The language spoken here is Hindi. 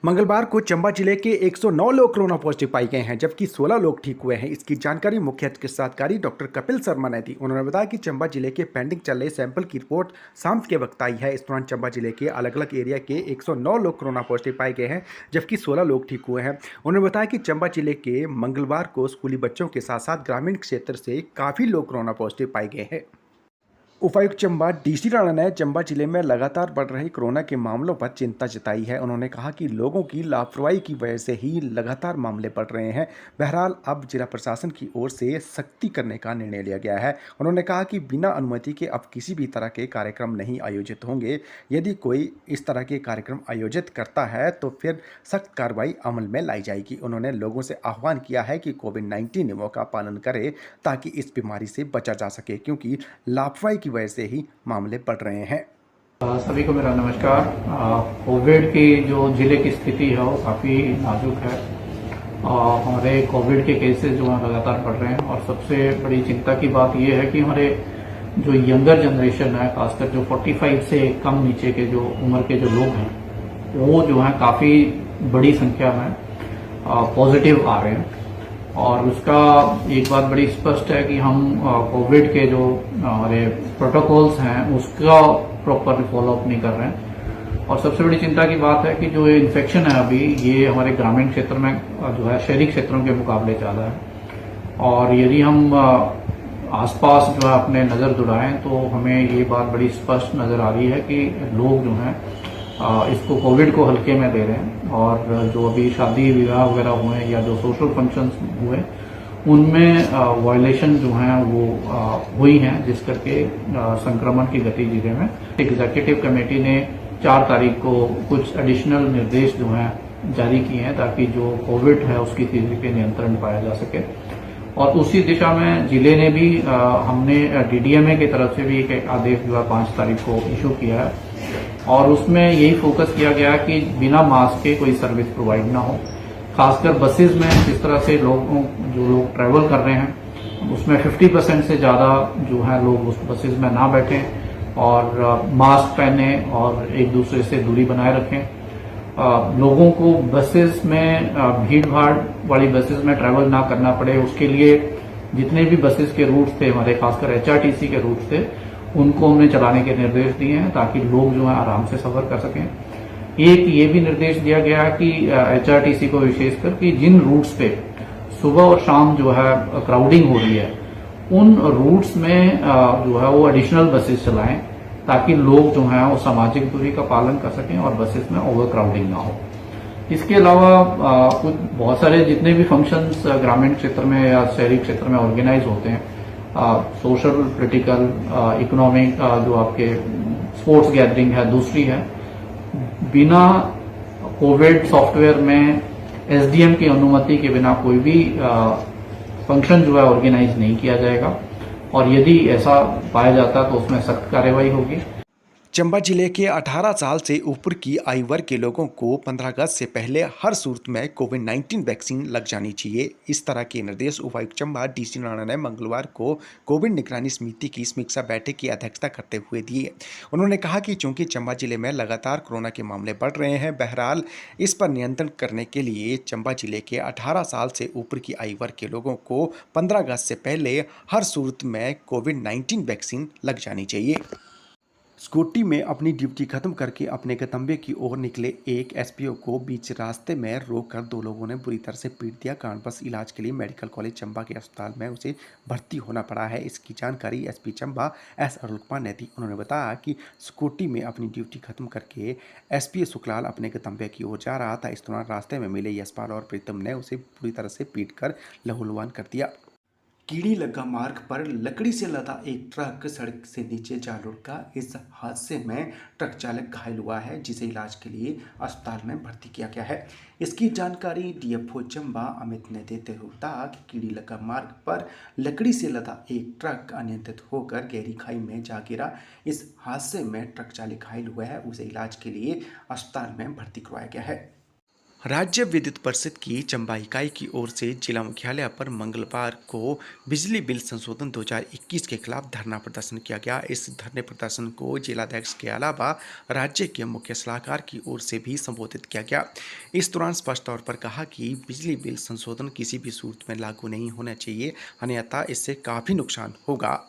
मंगलवार को चंबा जिले के 109 लोग कोरोना पॉजिटिव पाए गए हैं, जबकि 16 लोग ठीक हुए हैं। इसकी जानकारी मुख्य चिकित्सा अधिकारी डॉक्टर कपिल शर्मा ने दी। उन्होंने बताया कि चंबा जिले के पेंडिंग चल रहे सैंपल की रिपोर्ट शाम के वक्त आई है। इस दौरान चंबा जिले के अलग अलग एरिया के 109 लोग कोरोना पॉजिटिव पाए गए हैं, जबकि 16 लोग ठीक हुए हैं। उन्होंने बताया कि चंबा जिले के मंगलवार को स्कूली बच्चों के साथ साथ ग्रामीण क्षेत्र से काफ़ी लोग कोरोना पॉजिटिव पाए गए हैं। उपायुक्त चंबा डीसी राणा ने चंबा जिले में लगातार बढ़ रहे कोरोना के मामलों पर चिंता जताई है। उन्होंने कहा कि लोगों की लापरवाही की वजह से ही लगातार मामले बढ़ रहे हैं। बहरहाल अब जिला प्रशासन की ओर से सख्ती करने का निर्णय लिया गया है। उन्होंने कहा कि बिना अनुमति के अब किसी भी तरह के कार्यक्रम नहीं आयोजित होंगे। यदि कोई इस तरह के कार्यक्रम आयोजित करता है तो फिर सख्त कार्रवाई अमल में लाई जाएगी। उन्होंने लोगों से आह्वान किया है कि कोविड-19 नियमों का पालन करें ताकि इस बीमारी से बचा जा सके, क्योंकि लापरवाही की वजह से ही मामले बढ़ रहे हैं। सभी को मेरा नमस्कार। कोविड की जो जिले की स्थिति है वो काफ़ी नाजुक है। हमारे कोविड के केसेस जो हैं लगातार बढ़ रहे हैं और सबसे बड़ी चिंता की बात ये है कि हमारे जो यंगर जनरेशन है, खासकर जो 45 से कम नीचे के जो उम्र के जो लोग हैं, वो जो हैं काफ़ी बड़ी संख्या में पॉजिटिव आ रहे हैं। और उसका एक बात बड़ी स्पष्ट है कि हम कोविड के जो हमारे प्रोटोकॉल्स हैं उसका प्रॉपर फॉलोअप नहीं कर रहे हैं। और सबसे बड़ी चिंता की बात है कि जो ये इन्फेक्शन है अभी ये हमारे ग्रामीण क्षेत्र में जो है शहरी क्षेत्रों के मुकाबले ज़्यादा है। और यदि हम आसपास जो है अपने नज़र दौड़ाएं तो हमें ये बात बड़ी स्पष्ट नज़र आ रही है कि लोग जो हैं इसको कोविड को हल्के में ले रहे हैं। और जो अभी शादी विवाह वगैरह हुए या जो सोशल फंक्शंस हुए उनमें वायलेशन जो हैं वो हुई हैं, जिस करके संक्रमण की गति जिले में एग्जीक्यूटिव कमेटी ने 4 तारीख को कुछ एडिशनल निर्देश जो हैं जारी किए हैं ताकि जो कोविड है उसकी तेजी पे नियंत्रण पाया जा सके। और उसी दिशा में जिले ने भी हमने डीडीएमए की तरफ से भी एक आदेश जो है 5 तारीख को इशू किया है और उसमें यही फोकस किया गया कि बिना मास्क के कोई सर्विस प्रोवाइड ना हो। खासकर बसेस में जिस तरह से जो लोग ट्रैवल कर रहे हैं उसमें 50% से ज़्यादा जो है लोग उस बसेस में ना बैठें और मास्क पहने और एक दूसरे से दूरी बनाए रखें। लोगों को बसेस में भीड़ भाड़ वाली बसेस में ट्रैवल ना करना पड़े, उसके लिए जितने भी बसेस के रूट्स थे हमारे, खासकर एचआरटीसी के रूट्स थे, उनको हमने चलाने के निर्देश दिए हैं ताकि लोग जो है आराम से सफर कर सकें। एक ये भी निर्देश दिया गया कि एचआरटीसी को विशेषकर कि जिन रूट्स पे सुबह और शाम जो है क्राउडिंग हो रही है उन रूट्स में जो है वो एडिशनल बसेस चलाएं ताकि लोग जो हैं वो सामाजिक दूरी का पालन कर सकें और बसेस में ओवर क्राउडिंग ना हो। इसके अलावा कुछ बहुत सारे जितने भी फंक्शंस ग्रामीण क्षेत्र में या शहरी क्षेत्र में ऑर्गेनाइज होते हैं, सोशल, पॉलिटिकल, इकोनॉमिक, जो आपके स्पोर्ट्स गैदरिंग है, दूसरी है, बिना कोविड सॉफ्टवेयर में एसडीएम की अनुमति के बिना कोई भी फंक्शन जो है ऑर्गेनाइज नहीं किया जाएगा और यदि ऐसा पाया जाता तो उसमें सख्त कार्रवाई होगी। चंबा जिले के 18 साल से ऊपर की आयु वर्ग के लोगों को 15 अगस्त से पहले हर सूरत में कोविड-19 वैक्सीन लग जानी चाहिए। इस तरह के निर्देश उपायुक्त चंबा डीसी राणा ने मंगलवार को कोविड निगरानी समिति की समीक्षा बैठक की अध्यक्षता करते हुए दिए। उन्होंने कहा कि चूंकि चंबा जिले में लगातार कोरोना के मामले बढ़ रहे हैं, बहरहाल इस पर नियंत्रण करने के लिए चंबा जिले के 18 साल से ऊपर की आयु वर्ग के लोगों को 15 अगस्त से पहले हर सूरत में कोविड-19 वैक्सीन लग जानी चाहिए। स्कूटी में अपनी ड्यूटी खत्म करके अपने गंतव्य की ओर निकले एक एसपीओ को बीच रास्ते में रोककर 2 लोगों ने बुरी तरह से पीट दिया। कारणवश इलाज के लिए मेडिकल कॉलेज चंबा के अस्पताल में उसे भर्ती होना पड़ा है। इसकी जानकारी एसपी चंबा एस अरुण कुमार ने दी। उन्होंने बताया कि स्कूटी में अपनी ड्यूटी खत्म करके एसपी सुखलाल अपने गंतव्य की ओर जा रहा था। इस दौरान रास्ते में मिले यशपाल और प्रीतम ने उसे बुरी तरह से पीट कर लहूलुहान कर दिया। कीड़ी लगा मार्ग पर लकड़ी से लदा एक ट्रक सड़क से नीचे जा लुढ़का। इस हादसे में ट्रक चालक घायल हुआ है, जिसे इलाज के लिए अस्पताल में भर्ती किया गया है। इसकी जानकारी डीएफओ चंबा अमित ने देते हुए कहा कि कीड़ी लगा मार्ग पर लकड़ी से लदा एक ट्रक अनियंत्रित होकर गहरी खाई में जा गिरा। इस हादसे में ट्रक चालक घायल हुआ है, उसे इलाज के लिए अस्पताल में भर्ती करवाया गया है। राज्य विद्युत परिषद की चंबा इकाई की ओर से जिला मुख्यालय पर मंगलवार को बिजली बिल संशोधन 2021 के खिलाफ धरना प्रदर्शन किया गया। इस धरने प्रदर्शन को जिलाध्यक्ष के अलावा राज्य के मुख्य सलाहकार की ओर से भी संबोधित किया गया। इस दौरान स्पष्ट तौर पर कहा कि बिजली बिल संशोधन किसी भी सूरत में लागू नहीं होना चाहिए, अन्यथा इससे काफ़ी नुकसान होगा।